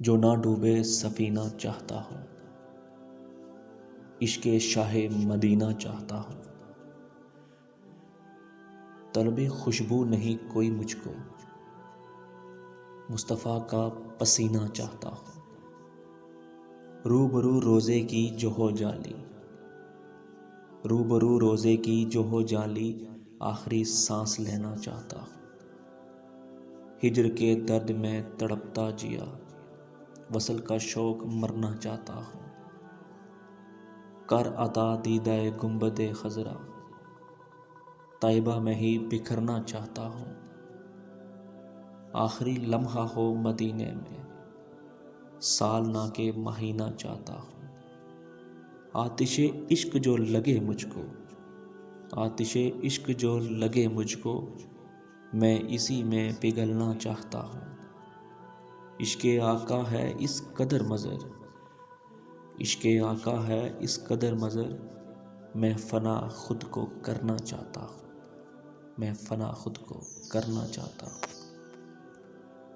جو نہ ڈوبے سفینہ چاہتا ہوں، عشق شاہ مدینہ چاہتا ہوں۔ طلب خوشبو نہیں کوئی مجھ کو، مصطفیٰ کا پسینہ چاہتا ہوں۔ روبرو روزے کی جو ہو جالی، روبرو روزے کی جو ہو جالی، آخری سانس لینا چاہتا ہوں۔ ہجر کے درد میں تڑپتا جیا، وصل کا شوق مرنا چاہتا ہوں۔ کر عطا دیدہ گنبد خضرا، طیبہ میں ہی بکھرنا چاہتا ہوں۔ آخری لمحہ ہو مدینے میں، سال نہ کہ مہینہ چاہتا ہوں۔ آتش عشق جو لگے مجھ کو، آتش عشق جو لگے مجھ کو، میں اسی میں پگھلنا چاہتا ہوں۔ عشق آقا ہے اس قدر مضر، عشق آقا ہے اس قدر مضر، میں فنا خود کو کرنا چاہتا ہوں، میں فنا خود کو کرنا چاہتا ہوں۔